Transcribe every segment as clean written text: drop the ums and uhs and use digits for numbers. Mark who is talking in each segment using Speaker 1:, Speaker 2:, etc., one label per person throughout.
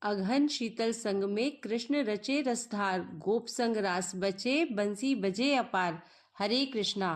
Speaker 1: अघन शीतल संग में कृष्ण रचे रसधार, गोप संग रास बचे, बंसी बजे अपार। हरे कृष्णा।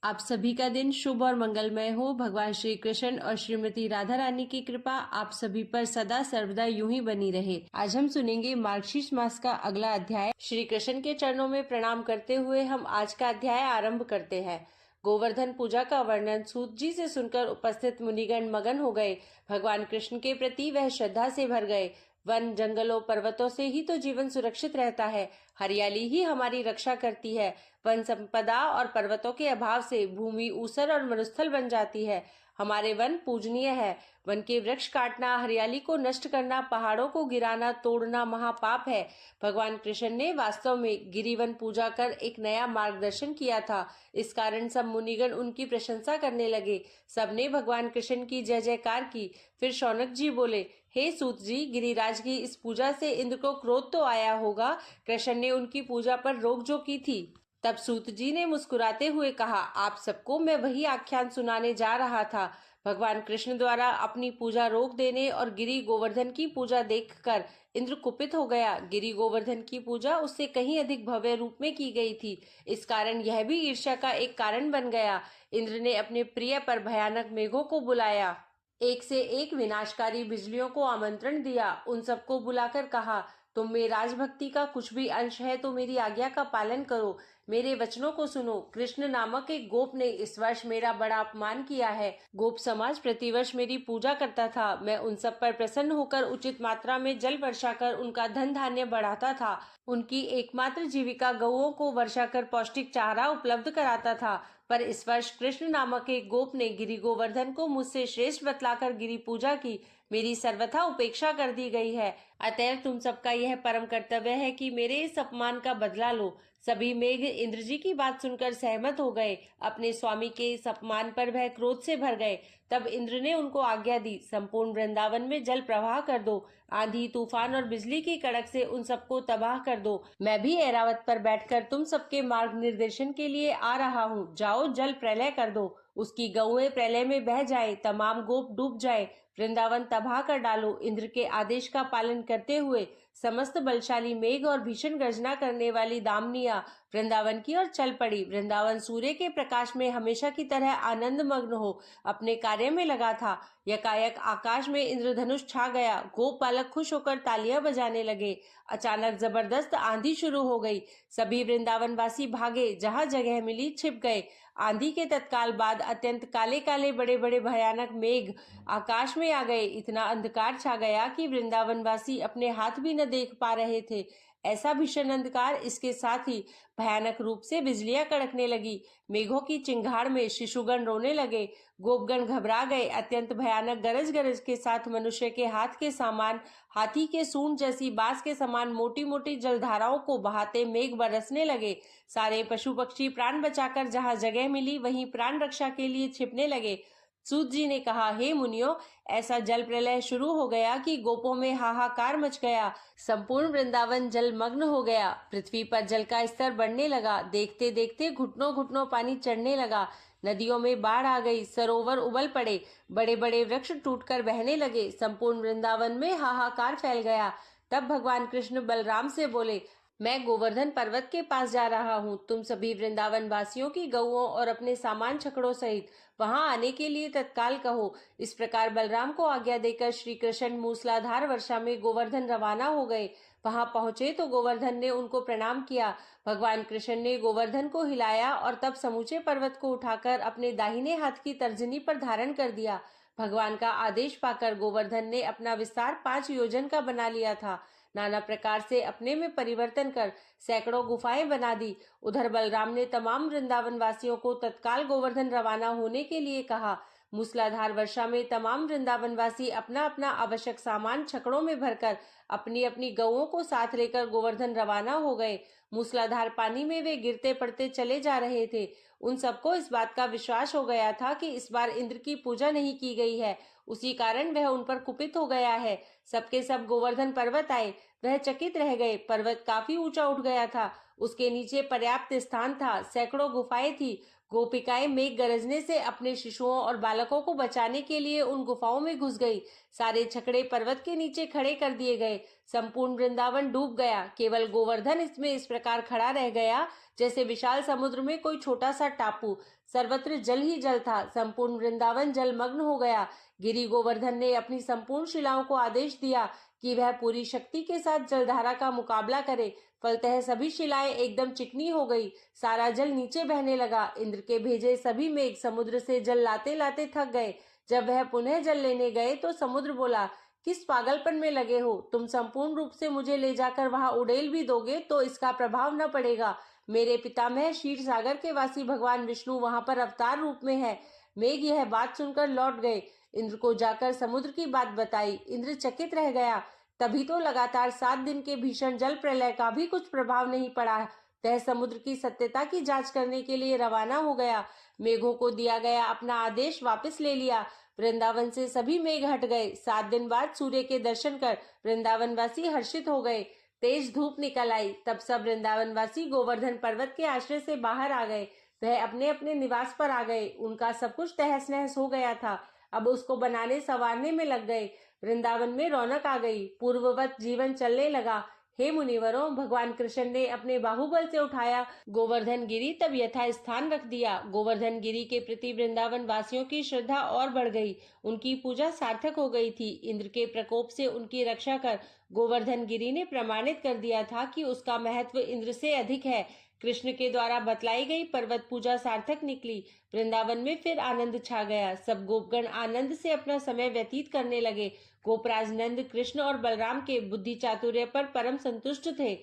Speaker 1: आप सभी का दिन शुभ और मंगलमय हो। भगवान श्री कृष्ण और श्रीमती राधा रानी की कृपा आप सभी पर सदा सर्वदा यूं ही बनी रहे। आज हम सुनेंगे मार्गशीर्ष मास का अगला अध्याय। श्री कृष्ण के चरणों में प्रणाम करते हुए हम आज का अध्याय आरंभ करते हैं। गोवर्धन पूजा का वर्णन सूत जी से सुनकर उपस्थित मुनिगण मगन हो गए। भगवान कृष्ण के प्रति वह श्रद्धा से भर गए। वन जंगलों पर्वतों से ही तो जीवन सुरक्षित रहता है। हरियाली ही हमारी रक्षा करती है। वन संपदा और पर्वतों के अभाव से भूमि ऊसर और मरुस्थल बन जाती है। हमारे वन पूजनीय है। वन के वृक्ष काटना, हरियाली को नष्ट करना, पहाड़ों को गिराना, तोड़ना महापाप है। भगवान कृष्ण ने वास्तव में गिरिवन पूजा कर एक नया मार्गदर्शन किया था। इस कारण सब मुनिगण उनकी प्रशंसा करने लगे। सबने भगवान कृष्ण की जय जयकार की। फिर शौनक जी बोले, हे सूत जी, गिरिराज की इस पूजा से इंद्र को क्रोध तो आया होगा। कृष्ण ने उनकी पूजा पर रोक जो की थी। तब सूत जी ने मुस्कुराते हुए कहा, आप सबको मैं वही आख्यान सुनाने जा रहा था। भगवान कृष्ण द्वारा अपनी पूजा रोक देने और गिरि गोवर्धन की पूजा देखकर इंद्र कुपित हो गया। गिरि गोवर्धन की पूजा उससे कहीं अधिक भव्य रूप में की गई थी। इस कारण यह भी ईर्ष्या का एक कारण बन गया। इंद्र ने अपने प्रिय पर भयानक मेघों को बुलाया। एक से एक विनाशकारी बिजलियों को आमंत्रण दिया। उन सबको बुलाकर कहा, तुम में राजभक्ति का कुछ भी अंश है तो मेरी आज्ञा का पालन करो, मेरे वचनों को सुनो। कृष्ण नामक एक गोप ने इस वर्ष मेरा बड़ा अपमान किया है। गोप समाज प्रतिवर्ष मेरी पूजा करता था। मैं उन सब पर प्रसन्न होकर उचित मात्रा में जल वर्षा कर उनका धन धान्य बढ़ाता था। उनकी एकमात्र जीविका गौओं को वर्षा कर पौष्टिक चारा उपलब्ध कराता था। पर इस वर्ष कृष्ण नामक एक गोप ने गिरि गोवर्धन को मुझसे श्रेष्ठ बतलाकर गिरि पूजा की। मेरी सर्वथा उपेक्षा कर दी गई है। अतएव तुम सबका यह परम कर्तव्य है कि मेरे इस अपमान का बदला लो। सभी मेघ इंद्र जी की बात सुनकर सहमत हो गए। अपने स्वामी के इस अपमान पर वह क्रोध से भर गए। तब इंद्र ने उनको आज्ञा दी, संपूर्ण वृंदावन में जल प्रवाह कर दो। आंधी तूफान और बिजली की कड़क से उन सबको तबाह कर दो। मैं भी ऐरावत पर बैठकर तुम सबके मार्ग निर्देशन के लिए आ रहा हूँ। जाओ, जल प्रलय कर दो। उसकी गौएं प्रलय में बह जाए, तमाम गोप डूब जाए, वृंदावन तबाह कर डालो। इंद्र के आदेश का पालन करते हुए समस्त बलशाली मेघ और भीषण गर्जना करने वाली दामनिया वृंदावन की ओर चल पड़ी। वृंदावन सूर्य के प्रकाश में हमेशा की तरह आनंद मग्न हो अपने कार्य में लगा था। यकायक आकाश में इंद्रधनुष छा गया। गोप बालक खुश होकर तालियां बजाने लगे। अचानक जबरदस्त आंधी शुरू हो गई। सभी वृंदावन वासी भागे, जहां जगह मिली छिप गए। आंधी के तत्काल बाद अत्यंत काले काले बड़े बड़े भयानक मेघ आकाश में आ गए। इतना अंधकार छा गया कि वृंदावन वासी अपने हाथ भी न देख पा रहे थे। ऐसा भीषण अंधकार, इसके साथ ही भयानक रूप से बिजलियां कड़कने लगी। मेघों की चिंगाड़ में शिशुगण रोने लगे। गोपगण घबरा गए। अत्यंत भयानक गरज गरज के साथ मनुष्य के हाथ के समान, हाथी के सूंड जैसी बांस के समान मोटी मोटी जलधाराओं को बहाते मेघ बरसने लगे। सारे पशु पक्षी प्राण बचाकर जहां जगह मिली वहीं प्राण रक्षा के लिए छिपने लगे। सूत जी ने कहा, हे मुनियों, ऐसा जल प्रलय शुरू हो गया कि गोपों में हाहाकार मच गया। संपूर्ण वृंदावन जलमग्न हो गया। पृथ्वी पर जल का स्तर बढ़ने लगा। देखते देखते घुटनों घुटनों पानी चढ़ने लगा। नदियों में बाढ़ आ गई। सरोवर उबल पड़े। बड़े बड़े वृक्ष टूटकर बहने लगे। संपूर्ण वृंदावन में हाहाकार फैल गया। तब भगवान कृष्ण बलराम से बोले, मैं गोवर्धन पर्वत के पास जा रहा हूँ। तुम सभी वृंदावन वासियों की गौओं और अपने सामान छकड़ों सहित वहां आने के लिए तत्काल कहो। इस प्रकार बलराम को आज्ञा देकर श्री कृष्ण मूसलाधार वर्षा में गोवर्धन रवाना हो गए। वहां पहुंचे तो गोवर्धन ने उनको प्रणाम किया। भगवान कृष्ण ने गोवर्धन को हिलाया और तब समूचे पर्वत को उठाकर अपने दाहिने हाथ की तर्जनी पर धारण कर दिया। भगवान का आदेश पाकर गोवर्धन ने अपना विस्तार 5 योजन का बना लिया था। नाना प्रकार से अपने में परिवर्तन कर सैकड़ों गुफाएं बना दी। उधर बलराम ने तमाम वृंदावन वासियों को तत्काल गोवर्धन रवाना होने के लिए कहा। मूसलाधार वर्षा में तमाम वृंदावन वासी अपना अपना आवश्यक सामान छकड़ों में भरकर अपनी अपनी गौओं को साथ लेकर गोवर्धन रवाना हो गए। मूसलाधार पानी में वे गिरते पड़ते चले जा रहे थे। उन सबको इस बात का विश्वास हो गया था कि इस बार इंद्र की पूजा नहीं की गई है। उसी कारण वह उन पर कुपित हो गया है। सबके सब गोवर्धन पर्वत आए। वह चकित रह गए। पर्वत काफी ऊंचा उठ गया था। उसके नीचे पर्याप्त स्थान था। सैकड़ों गुफाएं थी। गोपिकाएं मेघ गरजने से अपने शिशुओं और बालकों को बचाने के लिए उन गुफाओं में घुस गई। सारे छकड़े पर्वत के नीचे खड़े कर दिए गए। संपूर्ण वृंदावन डूब गया। केवल गोवर्धन इसमें इस प्रकार खड़ा रह गया जैसे विशाल समुद्र में कोई छोटा सा टापू। सर्वत्र जल ही जल था। संपूर्ण वृंदावन जलमग्न हो गया। गिरि गोवर्धन ने अपनी संपूर्ण शिलाओं को आदेश दिया कि वह पूरी शक्ति के साथ जलधारा का मुकाबला करे। फलतः सभी शिलाएं एकदम चिकनी हो गई। सारा जल नीचे बहने लगा। इंद्र के भेजे सभी मेघ समुद्र से जल लाते लाते थक गए। जब वह पुनः जल लेने गए तो समुद्र बोला, किस पागलपन में लगे हो? तुम संपूर्ण रूप से मुझे ले जाकर वहां उड़ेल भी दोगे तो इसका प्रभाव न पड़ेगा। मेरे पितामह क्षीर सागर के वासी भगवान विष्णु वहां पर अवतार रूप में है। मेघ यह बात सुनकर लौट गए। इंद्र को जाकर समुद्र की बात बताई। इंद्र चकित रह गया। तभी तो लगातार 7 दिन के भीषण जल प्रलय का भी कुछ प्रभाव नहीं पड़ा। वह समुद्र की सत्यता की जांच करने के लिए रवाना हो गया। मेघों को दिया गया अपना आदेश वापस ले लिया। वृंदावन से सभी मेघ हट गए। 7 दिन बाद सूर्य के दर्शन कर वृंदावनवासी हर्षित हो गए। तेज धूप निकल आई। तब सब वृंदावनवासी गोवर्धन पर्वत के आश्रय से बाहर आ गए। वह अपने अपने निवास पर आ गए। उनका सब कुछ तहस नहस हो गया था। अब उसको बनाने संवारने में लग गए। वृंदावन में रौनक आ गई। पूर्ववत जीवन चलने लगा। हे मुनिवरों, भगवान कृष्ण ने अपने बाहुबल से उठाया गोवर्धन गिरी तब यथा स्थान रख दिया। गोवर्धन गिरी के प्रति वृंदावन वासियों की श्रद्धा और बढ़ गई। उनकी पूजा सार्थक हो गई थी। इंद्र के प्रकोप से उनकी रक्षा कर गोवर्धन गिरी ने प्रमाणित कर दिया था कि उसका महत्व इंद्र से अधिक है। कृष्ण के द्वारा बतलाई गई पर्वत पूजा सार्थक निकली। वृंदावन में फिर आनंद छा गया। सब गोपगण आनंद से अपना समय व्यतीत करने लगे। गोपराज नंद कृष्ण और बलराम के बुद्धि चातुर्य पर परम संतुष्ट थे।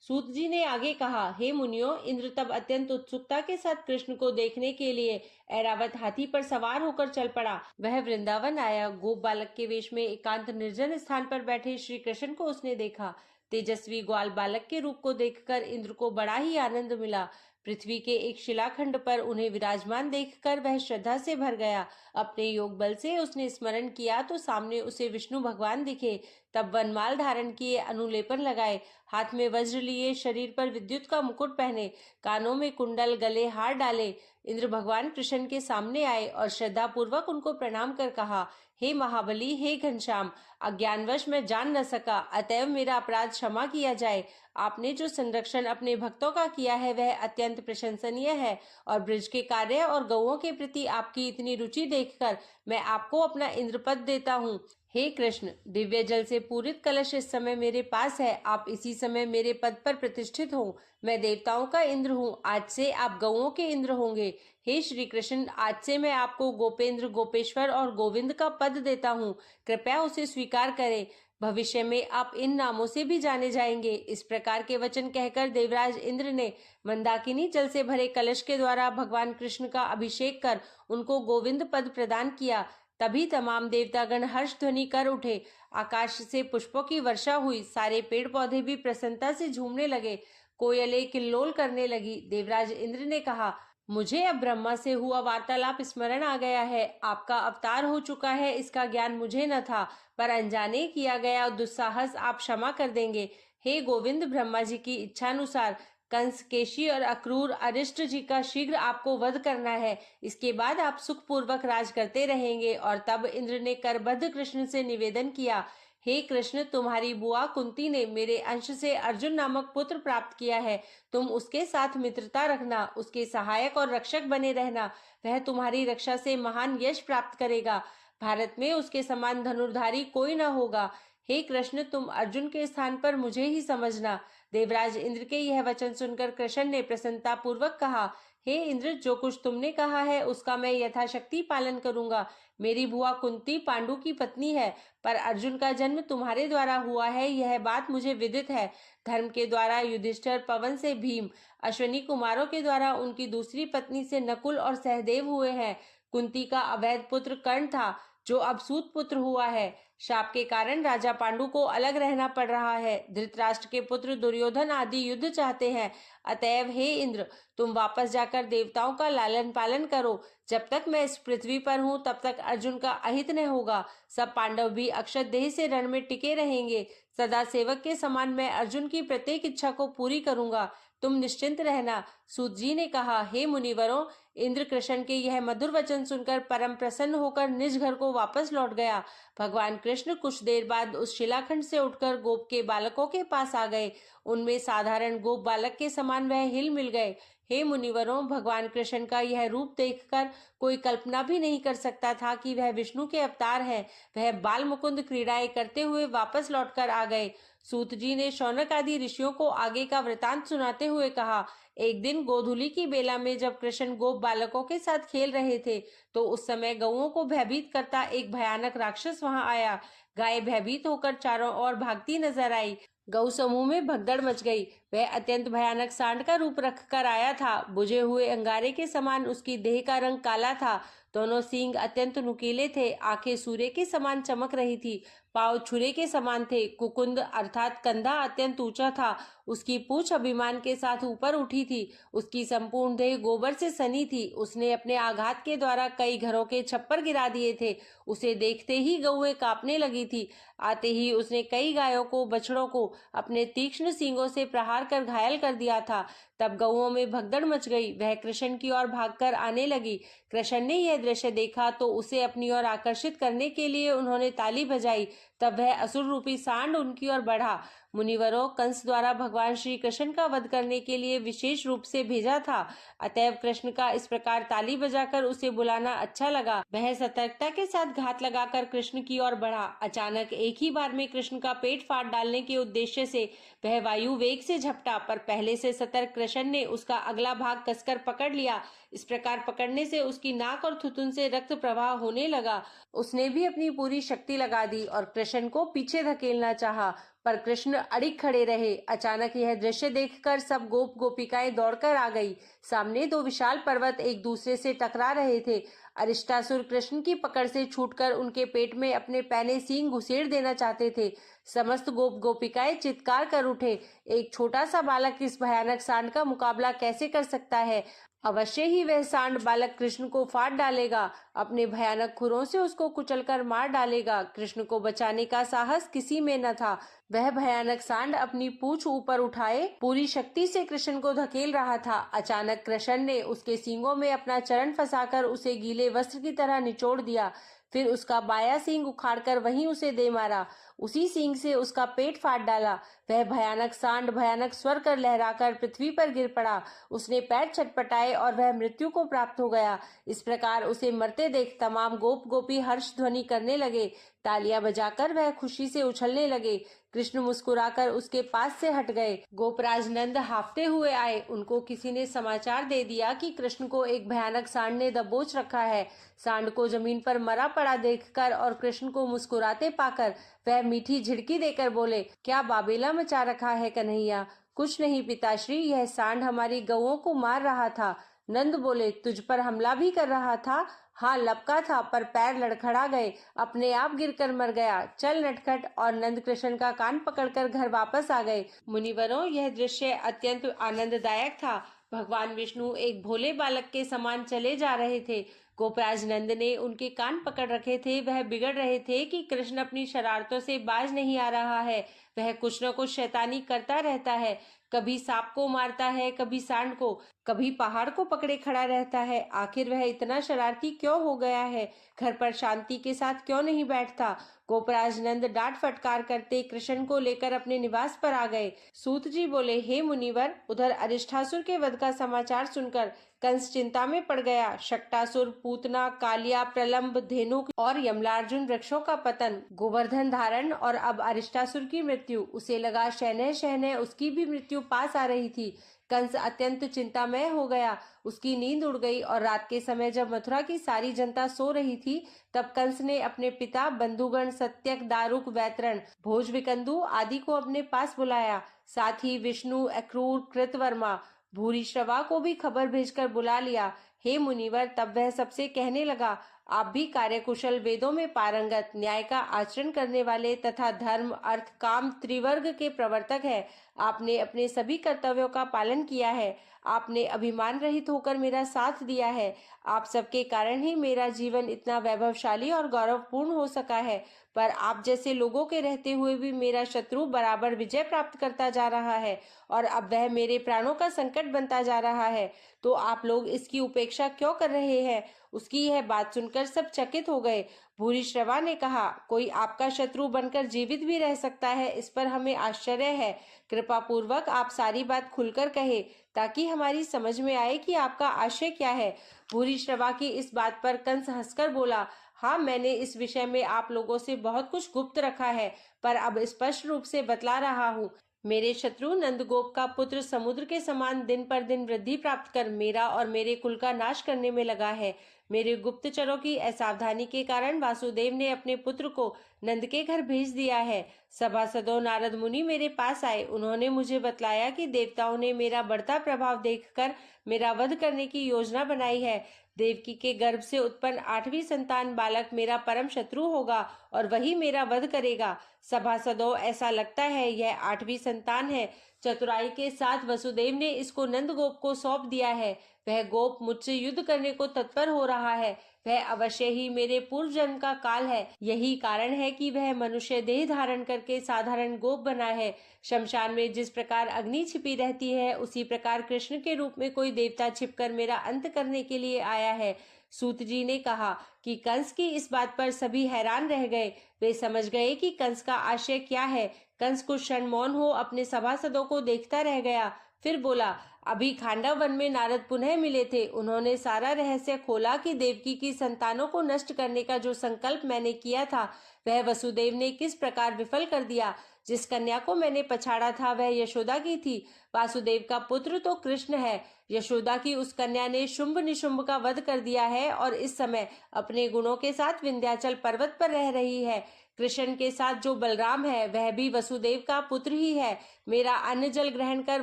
Speaker 1: सूत जी ने आगे कहा, हे मुनियों, इंद्र तब अत्यंत उत्सुकता के साथ कृष्ण को देखने के लिए ऐरावत हाथी पर सवार होकर चल पड़ा। वह वृंदावन आया। गोप बालक के वेश में एकांत निर्जन स्थान पर बैठे श्री कृष्ण को उसने देखा। तेजस्वी ग्वाल बालक के रूप को देखकर इंद्र को बड़ा ही आनंद मिला। पृथ्वी के एक शिलाखंड पर उन्हें विराजमान देखकर वह श्रद्धा से भर गया। अपने योग बल से उसने स्मरण किया तो सामने उसे विष्णु भगवान दिखे। तब वनमाल धारण किए, अनुलेपन लगाए, हाथ में वज्र लिए, शरीर पर विद्युत का मुकुट पहने, कानों में कुंडल, गले हार डाले, इंद्र भगवान कृष्ण के सामने आए और श्रद्धा पूर्वक उनको प्रणाम कर कहा, हे महाबली, हे घनश्याम, अज्ञानवश मैं जान न सका, अतएव मेरा अपराध क्षमा किया जाए। आपने जो संरक्षण अपने भक्तों का किया है वह अत्यंत प्रशंसनीय है और ब्रज के कार्य और गौओं के प्रति आपकी इतनी रुचि देखकर मैं आपको अपना इंद्रपद देता हूँ। हे कृष्ण, दिव्य जल से पूरित कलश इस समय मेरे पास है। आप इसी समय मेरे पद पर प्रतिष्ठित हो। मैं देवताओं का इंद्र हूँ। आज से आप गौओं के इंद्र होंगे। हे श्री कृष्ण, आज से मैं आपको गोपेंद्र, गोपेश्वर और गोविंद का पद देता हूँ। कृपया उसे स्वीकार करें। भविष्य में आप इन नामों से भी जाने जाएंगे। इस प्रकार के वचन कहकर देवराज इंद्र ने मंदाकिनी जल से भरे कलश के द्वारा भगवान कृष्ण का अभिषेक कर उनको गोविंद पद प्रदान किया। तभी तमाम देवतागण हर्ष ध्वनि कर उठे। आकाश से पुष्पों की वर्षा हुई। सारे पेड़ पौधे भी प्रसन्नता से झूमने लगे। कोयलें किल्लोल करने लगी। देवराज इंद्र ने कहा, मुझे अब ब्रह्मा से हुआ वार्तालाप स्मरण आ गया है। आपका अवतार हो चुका है, इसका ज्ञान मुझे न था, पर अनजाने किया गया दुस्साहस आप क्षमा कर देंगे। हे गोविंद, ब्रह्मा जी की इच्छानुसार कंस, केशी और अक्रूर अरिष्ट जी का शीघ्र आपको वध करना है। इसके बाद आप सुखपूर्वक राज करते रहेंगे। और तब इंद्र ने करबद्ध कृष्ण से निवेदन किया, हे कृष्ण, तुम्हारी बुआ कुंती ने मेरे अंश से अर्जुन नामक पुत्र प्राप्त किया है। तुम उसके साथ मित्रता रखना, उसके सहायक और रक्षक बने रहना। वह तुम्हारी रक्षा से महान यश प्राप्त करेगा। भारत में उसके समान धनुर्धारी कोई न होगा। हे कृष्ण, तुम अर्जुन के स्थान पर मुझे ही समझना। देवराज इंद्र के यह वचन सुनकर कृष्ण ने प्रसन्नता पूर्वक कहा, हे इंद्र, जो कुछ तुमने कहा है उसका मैं यथाशक्ति पालन करूंगा। मेरी बुआ कुंती पांडु की पत्नी है, पर अर्जुन का जन्म तुम्हारे द्वारा हुआ है, यह बात मुझे विदित है। धर्म के द्वारा युधिष्ठिर, पवन से भीम, अश्विनी कुमारों के द्वारा उनकी दूसरी पत्नी से नकुल और सहदेव हुए हैं। कुंती का अवैध पुत्र कर्ण था, जो अब सूत पुत्र हुआ है। शाप के कारण राजा पांडु को अलग रहना पड़ रहा है। धृतराष्ट्र के पुत्र दुर्योधन आदि युद्ध चाहते हैं। अतएव हे इंद्र, तुम वापस जाकर देवताओं का लालन पालन करो। जब तक मैं इस पृथ्वी पर हूँ तब तक अर्जुन का अहित न होगा। सब पांडव भी अक्षत देह से रण में टिके रहेंगे। सदा सेवक के समान मैं अर्जुन की प्रत्येक इच्छा को पूरी करूंगा। तुम निश्चिंत रहना। सूत जी ने कहा, हे मुनिवरों, इंद्र कृष्ण के यह मधुर वचन सुनकर परम प्रसन्न होकर निज घर को वापस लौट गया। भगवान कृष्ण कुछ देर बाद उस शिलाखंड से उठकर गोप के बालकों के पास आ गए। उनमें साधारण गोप बालक के समान वह हिल मिल गए। हे मुनिवरों, भगवान कृष्ण का यह रूप देखकर कोई कल्पना भी नहीं कर सकता था कि वह विष्णु के अवतार हैं। वह बाल मुकुंद क्रीड़ाएं करते हुए वापस लौटकर आ गए। सूत जी ने शौनक आदि ऋषियों को आगे का वृतांत सुनाते हुए कहा, एक दिन गोधूली की बेला में जब कृष्ण गोप बालकों के साथ खेल रहे थे, तो उस समय गौओं को भयभीत करता एक भयानक राक्षस वहां आया। गाय भयभीत होकर चारों ओर भागती नजर आई। गौ समूह में भगदड़ मच गई। वह अत्यंत भयानक सांड का रूप रखकर आया था। बुझे हुए अंगारे के समान उसकी देह का रंग काला था। दोनों सींग अत्यंत नुकीले थे। आंखें सूर्य के समान चमक रही थी। पांव छुरे के समान थे। कुकुंद अर्थात कंधा अत्यंत ऊंचा था। उसकी पूंछ अभिमान के साथ ऊपर उठी थी। उसकी संपूर्ण देह गोबर से सनी थी। उसने अपने आघात के द्वारा कई घरों के छप्पर गिरा दिए थे। उसे देखते ही गौएं कांपने लगी थी। आते ही उसने कई गायों को, बछड़ों को अपने तीक्ष्ण सींगों से प्रहार कर घायल कर दिया था। तब गौओं में भगदड़ मच गई। वह कृष्ण की ओर भागकर आने लगी। कृष्ण ने यह दृश्य देखा तो उसे अपनी ओर आकर्षित करने के लिए उन्होंने ताली बजाई। तब वह असुर रूपी सांड उनकी ओर बढ़ा। मुनिवरों, कंस द्वारा भगवान श्री कृष्ण का वध करने के लिए विशेष रूप से भेजा था। अतएव कृष्ण का इस प्रकार ताली बजाकर उसे बुलाना अच्छा लगा। वह सतर्कता के साथ घात लगाकर कृष्ण की ओर बढ़ा। अचानक एक ही बार में कृष्ण का पेट फाड़ डालने के उद्देश्य से वह वायु वेग से झपटा, पर पहले से सतर्क कृष्ण ने उसका अगला भाग कसकर पकड़ लिया। इस प्रकार पकड़ने से उसकी नाक और थुथुन से रक्त प्रवाह होने लगा। उसने भी अपनी पूरी शक्ति लगा दी और कृष्ण को पीछे धकेलना चाहा, पर कृष्ण अड़िग खड़े रहे। अचानक यह दृश्य देखकर सब गोप गोपिकाएं दौड़कर आ गई। सामने दो विशाल पर्वत एक दूसरे से टकरा रहे थे। अरिष्टासुर कृष्ण की पकड़ से छूटकर उनके पेट में अपने पैने सींग घुसेड़ देना चाहते थे। समस्त गोप गोपिकाएं चित्कार कर उठे। एक छोटा सा बालक इस भयानक सांड का मुकाबला कैसे कर सकता है? अवश्य ही वह सांड बालक कृष्ण को फाड़ डालेगा। अपने भयानक खुरों से उसको कुचलकर मार डालेगा। कृष्ण को बचाने का साहस किसी में न था। वह भयानक सांड अपनी पूंछ ऊपर उठाए पूरी शक्ति से कृष्ण को धकेल रहा था। अचानक कृष्ण ने उसके सींगों में अपना चरण फंसाकर उसे गीले वस्त्र की तरह निचोड़ दिया। फिर उसका बायां सींग उखाड़कर वहीं उसे दे मारा। उसी सींग से उसका पेट फाड़ डाला। वह भयानक सांड भयानक स्वर कर लहराकर पृथ्वी पर गिर पड़ा। उसने पैर छटपटाए और वह मृत्यु को प्राप्त हो गया। इस प्रकार उसे मरते देख तमाम गोप गोपी हर्ष ध्वनि करने लगे। तालियां बजाकर वह खुशी से उछलने लगे। कृष्ण मुस्कुराकर उसके पास से हट गए। गोपराज नंद हाफते हुए आए। उनको किसी ने समाचार दे दिया कि कृष्ण को एक भयानक सांड ने दबोच रखा है। सांड को जमीन पर मरा पड़ा देखकर और कृष्ण को मुस्कुराते पाकर वह मीठी झिड़की देकर बोले, क्या बाबेला मचा रखा है कन्हैया? कुछ नहीं पिताश्री, यह सांड हमारी गौओं को मार रहा था। नंद बोले, तुझ पर हमला भी कर रहा था? हाँ, लपका था, पर पैर लड़खड़ा गए, अपने आप गिरकर मर गया। चल नटखट। और नंद कृष्ण का कान पकड़कर घर वापस आ गए। मुनिवरों, यह दृश्य अत्यंत आनंददायक था। भगवान विष्णु एक भोले बालक के समान चले जा रहे थे। गोपराज नंद ने उनके कान पकड़ रखे थे। वह बिगड़ रहे थे कि कृष्ण अपनी शरारतों से बाज नहीं आ रहा है। वह कुछ न कुछ शैतानी करता रहता है। कभी सांप को मारता है, कभी सांड को, कभी पहाड़ को पकड़े खड़ा रहता है। आखिर वह इतना शरारती क्यों हो गया है? घर पर शांति के साथ क्यों नहीं बैठता? गोपराज नंद डांट फटकार करते कृष्ण को लेकर अपने निवास पर आ गए। सूत जी बोले, हे मुनिवर, उधर अरिष्टासुर के वध का समाचार सुनकर कंस चिंता में पड़ गया। शक्टासुर, पूतना, कालिया, प्रलंब, धेनुक और यमलार्जुन वृक्षों का पतन, गोवर्धन धारण और अब अरिष्टासुर की मृत्यु। उसे लगा शहने शहने उसकी भी मृत्यु पास आ रही थी। कंस अत्यंत चिंतामय हो गया। उसकी नींद उड़ गई और रात के समय जब मथुरा की सारी जनता सो रही थी, तब कंस ने अपने पिता, बंधुगण सत्यक, दारुक, वैतरण, भोज, विकंदु आदि को अपने पास बुलाया। साथ ही विष्णु, अक्रूर, कृतवर्मा, भूरिश्रवा को भी खबर भेजकर बुला लिया। हे मुनिवर, तब वह सबसे कहने लगा, आप भी कार्यकुशल, वेदों में पारंगत, न्याय का आचरण करने वाले तथा धर्म, अर्थ, काम त्रिवर्ग के प्रवर्तक है। आपने अपने सभी कर्तव्यों का पालन किया है। आपने अभिमान रहित होकर मेरा साथ दिया है। आप सबके कारण ही मेरा जीवन इतना वैभवशाली और गौरवपूर्ण हो सका है। पर आप जैसे लोगों के रहते हुए भी मेरा शत्रु बराबर विजय प्राप्त करता जा रहा है और अब वह मेरे प्राणों का संकट बनता जा रहा है, तो आप लोग इसकी उपेक्षा क्यों कर रहे हैं? उसकी यह बात सुनकर सब चकित हो गए। भूरिश्रवा ने कहा, कोई आपका शत्रु बनकर जीवित भी रह सकता है, इस पर हमें आश्चर्य है। कृपा पूर्वक आप सारी बात खुलकर कहे ताकि हमारी समझ में आए कि आपका आशय क्या है। भूरिश्रवा की इस बात पर कंस हंसकर बोला, हाँ, मैंने इस विषय में आप लोगों से बहुत कुछ गुप्त रखा है, पर अब स्पष्ट रूप से बतला रहा हूँ। मेरे शत्रु नंदगोप का पुत्र समुद्र के समान दिन पर दिन वृद्धि प्राप्त कर मेरा और मेरे कुल का नाश करने में लगा है। मेरे गुप्तचरों की असावधानी के कारण वासुदेव ने अपने पुत्र को नंद के घर भेज दिया है। सभासदों नारद मुनि मेरे पास आए। उन्होंने मुझे बतलाया कि देवताओं ने मेरा बढ़ता प्रभाव देखकर मेरा वध करने की योजना बनाई है। देवकी के गर्भ से उत्पन्न 8वीं संतान बालक मेरा परम शत्रु होगा और वही मेरा वध करेगा। सभासदों, ऐसा लगता है यह 8वीं संतान है। चतुराई के साथ वसुदेव ने इसको नंदगोप को सौंप दिया है। वह गोप मुझसे युद्ध करने को तत्पर हो रहा है। वह अवश्य ही मेरे पूर्व जन्म का काल है। यही कारण है कि वह मनुष्य देह धारण करके साधारण गोप बना है। शमशान में जिस प्रकार अग्नि छिपी रहती है, उसी प्रकार कृष्ण के रूप में कोई देवता छिपकर मेरा अंत करने के लिए आया है। सूत जी ने कहा कि कंस की इस बात पर सभी हैरान रह गए। वे समझ गए कि कंस का आशय क्या है। कंस कुछ क्षण मौन हो अपने सभासदों को देखता रह गया, फिर बोला, अभी खांडव वन में नारद पुनः मिले थे। उन्होंने सारा रहस्य खोला कि देवकी की संतानों को नष्ट करने का जो संकल्प मैंने किया था, वह वसुदेव ने किस प्रकार विफल कर दिया। जिस कन्या को मैंने पछाड़ा था वह यशोदा की थी। वासुदेव का पुत्र तो कृष्ण है। यशोदा की उस कन्या ने शुंभ निशुंभ का वध कर दिया है और इस समय अपने गुणों के साथ विंध्याचल पर्वत पर रह रही है। कृष्ण के साथ जो बलराम है वह भी वसुदेव का पुत्र ही है। मेरा अन्न जल ग्रहण कर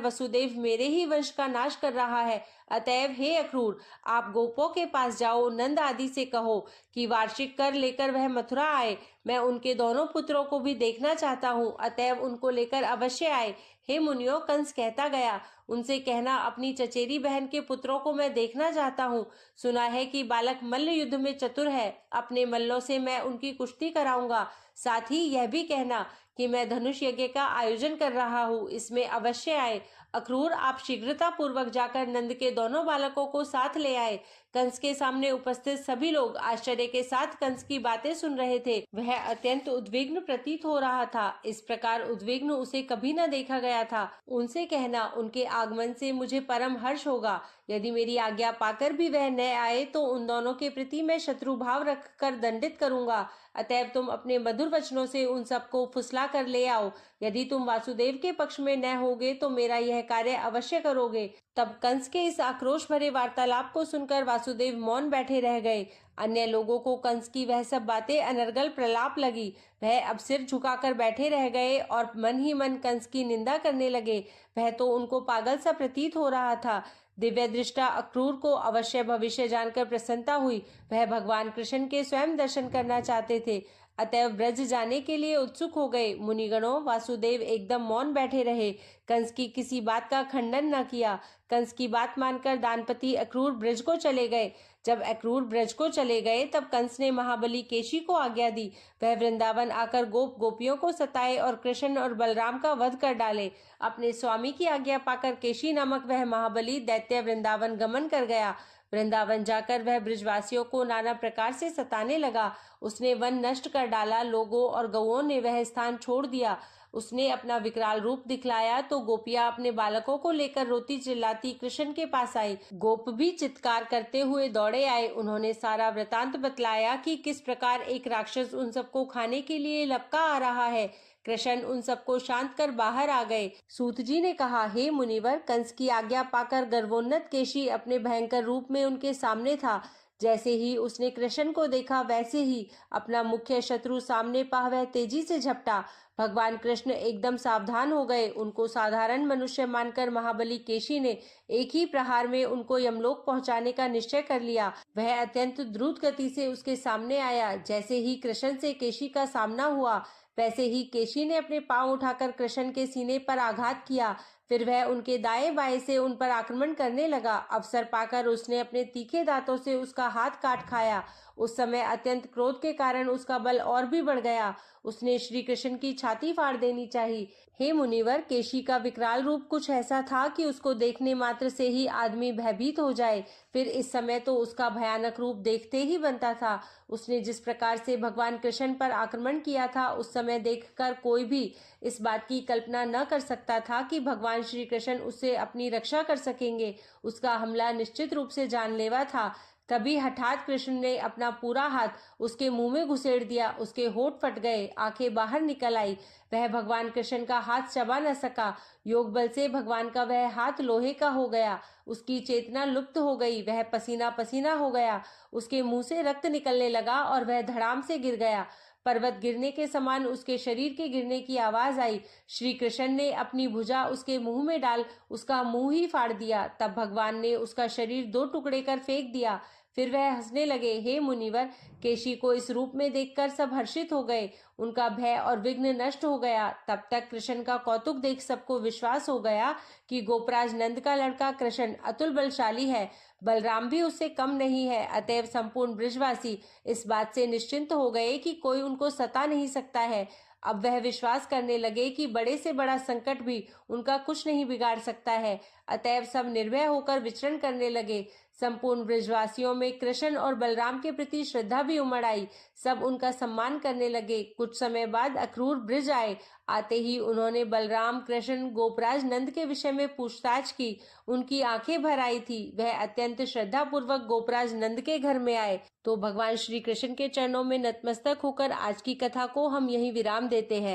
Speaker 1: वसुदेव मेरे ही वंश का नाश कर रहा है। अतएव हे अक्रूर, आप गोपों के पास जाओ, नंद आदि से कहो कि वार्षिक कर लेकर वह मथुरा आए। मैं उनके दोनों पुत्रों को भी देखना चाहता हूँ, अतएव उनको लेकर अवश्य आए। हे मुनियों, कंस कहता गया, उनसे कहना अपनी चचेरी बहन के पुत्रों को मैं देखना चाहता हूँ। सुना है कि बालक मल्ल युद्ध में चतुर है। अपने मल्लों से मैं उनकी कुश्ती कराऊंगा। साथ ही यह भी कहना कि मैं धनुष यज्ञ का आयोजन कर रहा हूँ, इसमें अवश्य आए। अक्रूर, आप शीघ्रता पूर्वक जाकर नंद के दोनों बालकों को साथ ले आए। कंस के सामने उपस्थित सभी लोग आश्चर्य के साथ कंस की बातें सुन रहे थे। वह अत्यंत उद्विग्न प्रतीत हो रहा था। इस प्रकार उद्विग्न उसे कभी न देखा गया था। उनसे कहना, उनके आगमन से मुझे परम हर्ष होगा। यदि मेरी आज्ञा पाकर भी वह न आए तो उन दोनों के प्रति मैं शत्रु भाव रखकर दंडित करूंगा। अतएव तुम अपने मधुर वचनों से उन सबको फुसला कर ले आओ। यदि तुम वासुदेव के पक्ष में न होगे तो मेरा यह कार्य अवश्य करोगे। तब कंस के इस आक्रोश भरे वार्तालाप को सुनकर वासुदेव मौन बैठे रह गए। अन्य लोगों को कंस की वह सब बातें अनर्गल प्रलाप लगी। वह अब सिर झुकाकर बैठे रह गए और मन ही मन कंस की निंदा करने लगे। वह तो उनको पागल सा प्रतीत हो रहा था। दिव्य दृष्टा अक्रूर को अवश्य भविष्य जानकर प्रसन्नता हुई। वह भगवान कृष्ण के स्वयं दर्शन करना चाहते थे, अतएव ब्रज जाने के लिए उत्सुक हो गए। मुनिगणों, वासुदेव एकदम मौन बैठे रहे। कंस की किसी बात का खंडन न किया। कंस की बात मानकर दानपति अक्रूर ब्रज को चले गए। जब अक्रूर ब्रज को चले गए तब कंस ने महाबली केशी को आज्ञा दी। वह वृंदावन आकर गोप गोपियों को सताए और कृष्ण और बलराम का वध कर डाले। अपने स्वामी की आज्ञा पाकर केशी नामक वह महाबली दैत्य वृंदावन गमन कर गया। वृंदावन जाकर वह ब्रजवासियों को नाना प्रकार से सताने लगा। उसने वन नष्ट कर डाला। लोगों और गौओं ने वह स्थान छोड़ दिया। उसने अपना विकराल रूप दिखलाया तो गोपियां अपने बालकों को लेकर रोती चिल्लाती कृष्ण के पास आई। गोप भी चित्कार करते हुए दौड़े आए। उन्होंने सारा वृतांत बतलाया कि किस प्रकार एक राक्षस उन सबको खाने के लिए लपका आ रहा है। कृष्ण उन सबको शांत कर बाहर आ गए। सूत जी ने कहा, हे मुनिवर, कंस की आज्ञा पाकर गर्वोन्नत केशी अपने भयंकर रूप में उनके सामने था। जैसे ही उसने कृष्ण को देखा वैसे ही अपना मुख्य शत्रु सामने पा वह तेजी से झपटा। भगवान कृष्ण एकदम सावधान हो गए। उनको साधारण मनुष्य मानकर महाबली केशी ने एक ही प्रहार में उनको यमलोक पहुंचाने का निश्चय कर लिया। वह अत्यंत द्रुत गति से उसके सामने आया। जैसे ही कृष्ण से केशी का सामना हुआ वैसे ही केशी ने अपने पांव उठाकर कृष्ण के सीने पर आघात किया। फिर वह उनके दाएं बाएं से उन पर आक्रमण करने लगा। अवसर पाकर उसने अपने तीखे दांतों से उसका हाथ काट खाया। उस समय अत्यंत क्रोध के कारण उसका बल और भी बढ़ गया। उसने श्री कृष्ण की छाती फाड़ देनी चाहिए। हे मुनिवर, केशी का विकराल रूप कुछ ऐसा था कि उसको देखने मात्र से ही आदमी भयभीत हो जाए। फिर इस समय तो उसका भयानक रूप देखते ही बनता था। उसने जिस प्रकार से भगवान कृष्ण पर आक्रमण किया था, उस समय देखकर कोई भी इस बात की कल्पना न कर सकता था कि भगवान श्री कृष्ण उससे अपनी रक्षा कर सकेंगे। उसका हमला निश्चित रूप से जानलेवा था। तभी हठात कृष्ण ने अपना पूरा हाथ उसके मुंह में घुसेड़ दिया। उसके होंठ फट गए, आंखें बाहर निकल आई। वह भगवान कृष्ण का हाथ चबा न सका। योग बल से भगवान का वह हाथ लोहे का हो गया। उसकी चेतना लुप्त हो गई। वह पसीना पसीना हो गया। उसके मुंह से रक्त निकलने लगा और वह धड़ाम से गिर गया। पर्वत गिरने के समान उसके शरीर के गिरने की आवाज आई। श्री कृष्ण ने अपनी भुजा उसके मुंह में डाल उसका मुंह ही फाड़ दिया। तब भगवान ने उसका शरीर दो टुकड़े कर फेंक दिया। फिर वह हंसने लगे। हे मुनिवर, केशी को इस रूप में देखकर सब हर्षित हो गए। उनका भय और विघ्न नष्ट हो गया। तब तक कृष्ण का कौतुक देख सबको विश्वास हो गया कि गोपराज नंद का लड़का कृष्ण अतुल बलशाली है। बलराम भी उससे कम नहीं है। अतएव संपूर्ण ब्रजवासी इस बात से निश्चिंत हो गए कि कोई उनको सता नहीं सकता है। अब वह विश्वास करने लगे कि बड़े से बड़ा संकट भी उनका कुछ नहीं बिगाड़ सकता है। अतएव सब निर्भय होकर विचरण करने लगे। संपूर्ण ब्रजवासियों में कृष्ण और बलराम के प्रति श्रद्धा भी उमड़ आई। सब उनका सम्मान करने लगे। कुछ समय बाद अक्रूर ब्रज आए। आते ही उन्होंने बलराम, कृष्ण, गोपराज नंद के विषय में पूछताछ की। उनकी आंखें भर आई थी। वह अत्यंत श्रद्धा पूर्वक गोपराज नंद के घर में आए। तो भगवान श्री कृष्ण के चरणों में नतमस्तक होकर आज की कथा को हम यहीं विराम देते हैं।